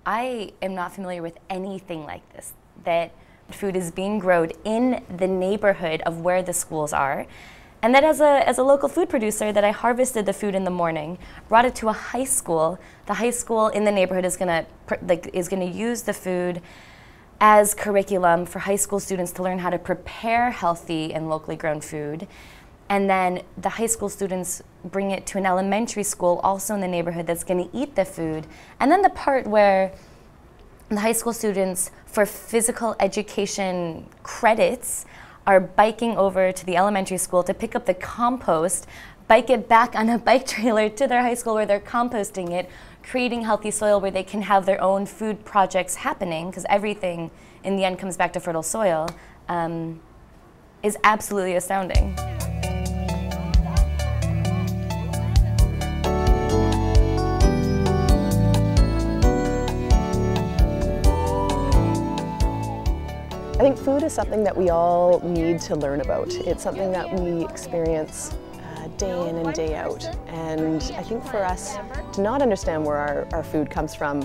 I am not familiar with anything like this, that food is being grown in the neighborhood of where the schools are. And that as a local food producer, that I harvested the food in the morning, brought it to a high school. The high school in the neighborhood is gonna use the food as curriculum for high school students to learn how to prepare healthy and locally grown food. And then the high school students bring it to an elementary school also in the neighborhood that's gonna eat the food. And then the part where the high school students, for physical education credits, are biking over to the elementary school to pick up the compost, bike it back on a bike trailer to their high school where they're composting it, creating healthy soil where they can have their own food projects happening, because everything in the end comes back to fertile soil, is absolutely astounding. I think food is something that we all need to learn about. It's something that we experience day in and day out. And I think for us to not understand where our food comes from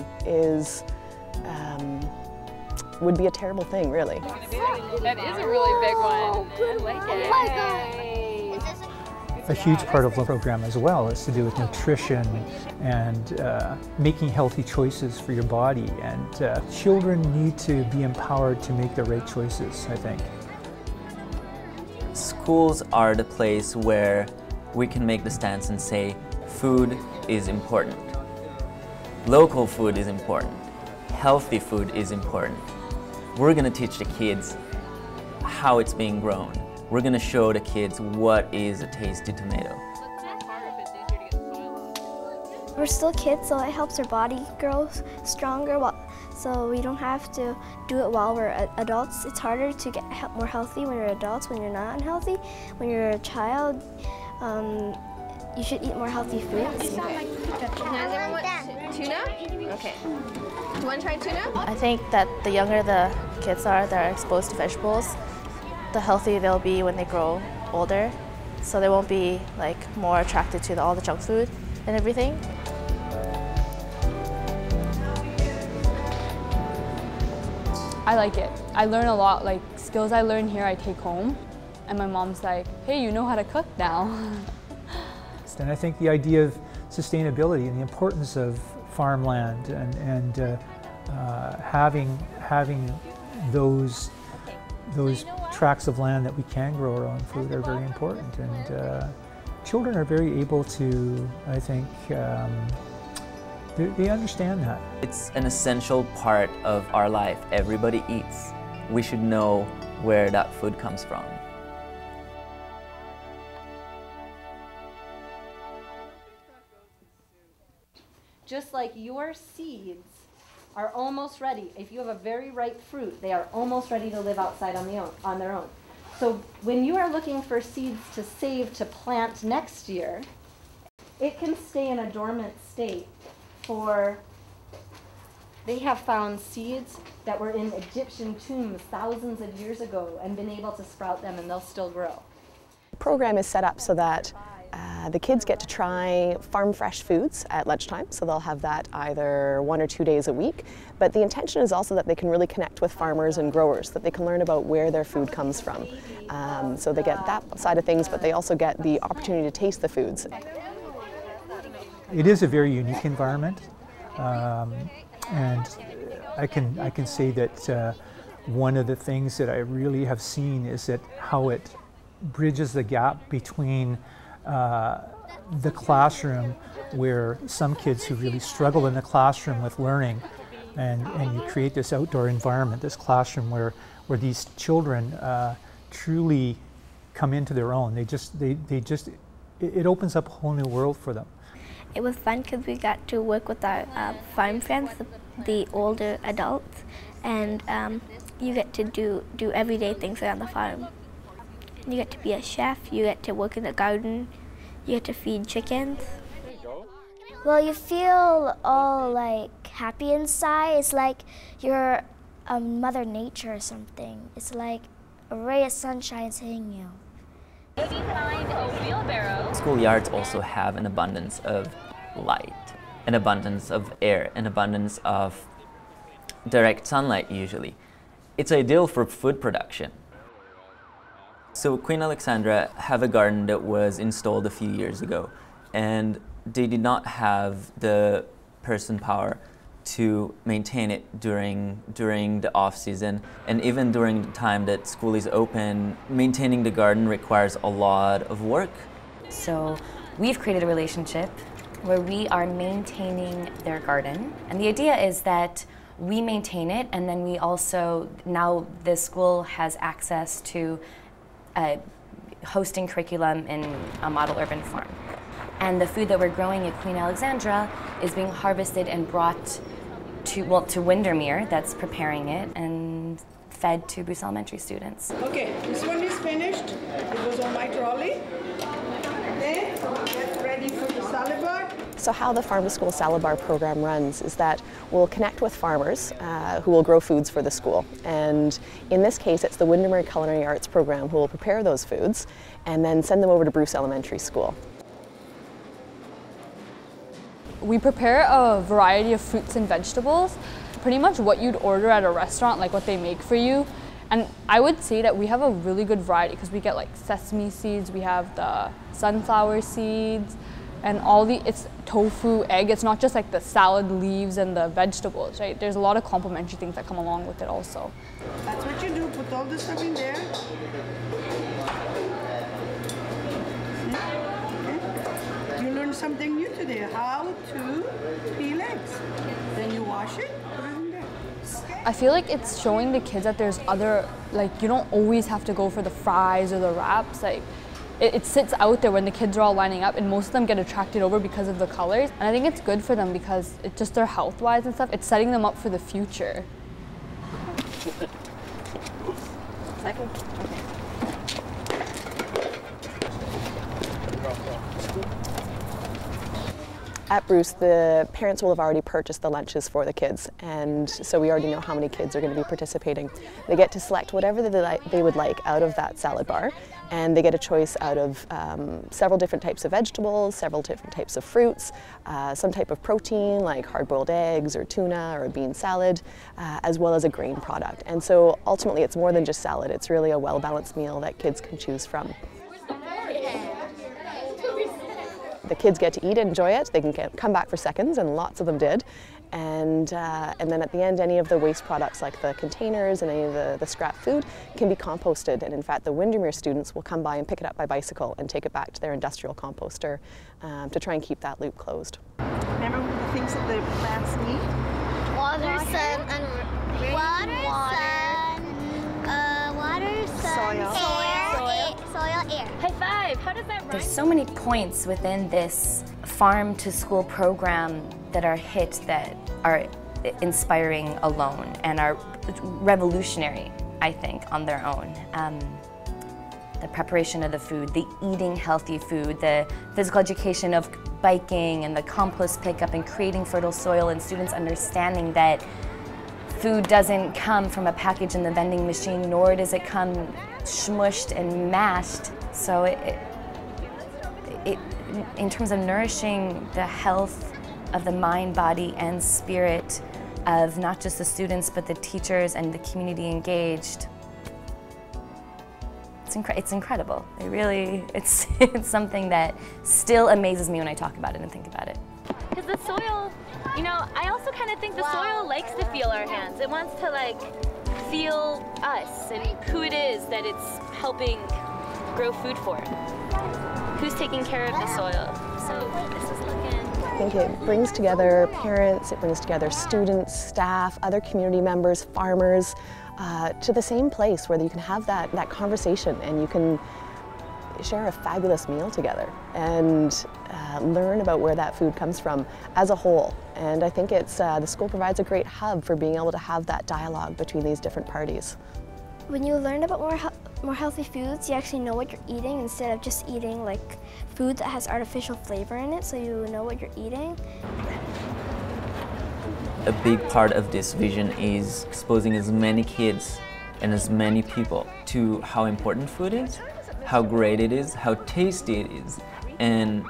would be a terrible thing, really. That is a really big one. I like it. Oh my God. A huge part of the program as well is to do with nutrition and making healthy choices for your body. And children need to be empowered to make the right choices, I think. Schools are the place where we can make the stance and say food is important. Local food is important. Healthy food is important. We're going to teach the kids how it's being grown. We're going to show the kids what is a tasty tomato. We're still kids, so it helps our body grow stronger, so we don't have to do it while we're adults. It's harder to get more healthy when you're adults, when you're not unhealthy. When you're a child, you should eat more healthy foods. Tuna? Okay. Do you want to try tuna? I think that the younger the kids are that are exposed to vegetables, the healthier they'll be when they grow older. So they won't be more attracted to all the junk food and everything. I like it. I learn a lot, skills I learn here I take home. And my mom's like, hey, you know how to cook now. And I think the idea of sustainability and the importance of farmland and having those tracts of land that we can grow our own food are very important. And children are very able to, I think, they understand that. It's an essential part of our life. Everybody eats. We should know where that food comes from. Just like your seeds are almost ready. If you have a very ripe fruit, they are almost ready to live outside on their own. So when you are looking for seeds to save to plant next year, it can stay in a dormant state for, they have found seeds that were in Egyptian tombs thousands of years ago and been able to sprout them, and they'll still grow. The program is set up so that the kids get to try farm fresh foods at lunchtime, so they'll have that either 1 or 2 days a week. But the intention is also that they can really connect with farmers and growers, that they can learn about where their food comes from. So they get that side of things, but they also get the opportunity to taste the foods. It is a very unique environment, and I can say that one of the things that I really have seen is that how it bridges the gap between the classroom, where some kids who really struggle in the classroom with learning, and you create this outdoor environment, this classroom where these children truly come into their own. It opens up a whole new world for them. It was fun because we got to work with our farm friends, the older adults, and you get to do everyday things around the farm. You get to be a chef, you get to work in the garden, you get to feed chickens. Well, you feel all happy inside. It's like you're a Mother Nature or something. It's like a ray of sunshine hitting you. Behind a wheelbarrow. Schoolyards also have an abundance of light, an abundance of air, an abundance of direct sunlight usually. It's ideal for food production. So Queen Alexandra have a garden that was installed a few years ago, and they did not have the person power to maintain it during the off-season, and even during the time that school is open, maintaining the garden requires a lot of work. So we've created a relationship where we are maintaining their garden, and the idea is that we maintain it, and then we also, now the school has access to hosting curriculum in a model urban farm. And the food that we're growing at Queen Alexandra is being harvested and brought to Windermere, that's preparing it, and fed to Bruce Elementary students. Okay, this one is finished. It goes on my trolley. Then get ready for the salad bar. So how the Farm to School Salad Bar program runs is that we'll connect with farmers who will grow foods for the school. And in this case, it's the Windermere Culinary Arts program who will prepare those foods and then send them over to Bruce Elementary School. We prepare a variety of fruits and vegetables, pretty much what you'd order at a restaurant, like what they make for you. And I would say that we have a really good variety because we get like sesame seeds, we have the sunflower seeds, and it's tofu, egg. It's not just like the salad leaves and the vegetables, right? There's a lot of complementary things that come along with it also. That's what you do, put all the stuff in there. Okay. You learned something new today, how to peel eggs. Then you wash it, put it in there. I feel like it's showing the kids that there's other, like you don't always have to go for the fries or the wraps. Like it sits out there when the kids are all lining up, and most of them get attracted over because of the colors. And I think it's good for them because it's just their health-wise and stuff. It's setting them up for the future. Second. At Bruce, the parents will have already purchased the lunches for the kids, and so we already know how many kids are going to be participating. They get to select whatever they would like out of that salad bar, and they get a choice out of several different types of vegetables, several different types of fruits, some type of protein like hard-boiled eggs or tuna or a bean salad, as well as a grain product. And so ultimately it's more than just salad, it's really a well-balanced meal that kids can choose from. The kids get to eat, enjoy it, they can come back for seconds, and lots of them did. And then at the end, any of the waste products like the containers and any of the scrap food can be composted. And in fact, the Windermere students will come by and pick it up by bicycle and take it back to their industrial composter to try and keep that loop closed. Remember the things that the plants need? Water, sun, and rain. Water, sun, soil, air. High five. How does that rhyme? There's so many points within this farm to school program that are hit that are inspiring alone and are revolutionary, I think, on their own. The preparation of the food, the eating healthy food, the physical education of biking and the compost pickup and creating fertile soil, and students understanding that food doesn't come from a package in the vending machine, nor does it come smushed and mashed. So in terms of nourishing the health of the mind, body, and spirit of not just the students, but the teachers and the community engaged, it's incredible. It's something that still amazes me when I talk about it and think about it. Because the soil, you know, I also kind of think the soil likes to feel our hands. It wants to like feel us and who it is that it's helping grow food for. Who's taking care of the soil. So this is looking... I think it brings together parents, it brings together students, staff, other community members, farmers, to the same place where you can have that conversation and you can share a fabulous meal together and learn about where that food comes from as a whole. And I think the school provides a great hub for being able to have that dialogue between these different parties. When you learn about more healthy foods, you actually know what you're eating instead of just eating like food that has artificial flavor in it, so you know what you're eating. A big part of this vision is exposing as many kids and as many people to how important food is, how great it is, how tasty it is, and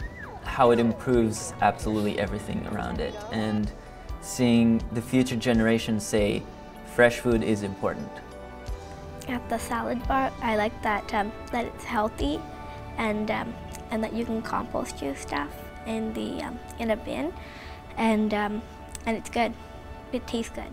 how it improves absolutely everything around it. And seeing the future generation say fresh food is important. At the salad bar, I like that that it's healthy, and that you can compost your stuff in the in a bin, and it's good. It tastes good.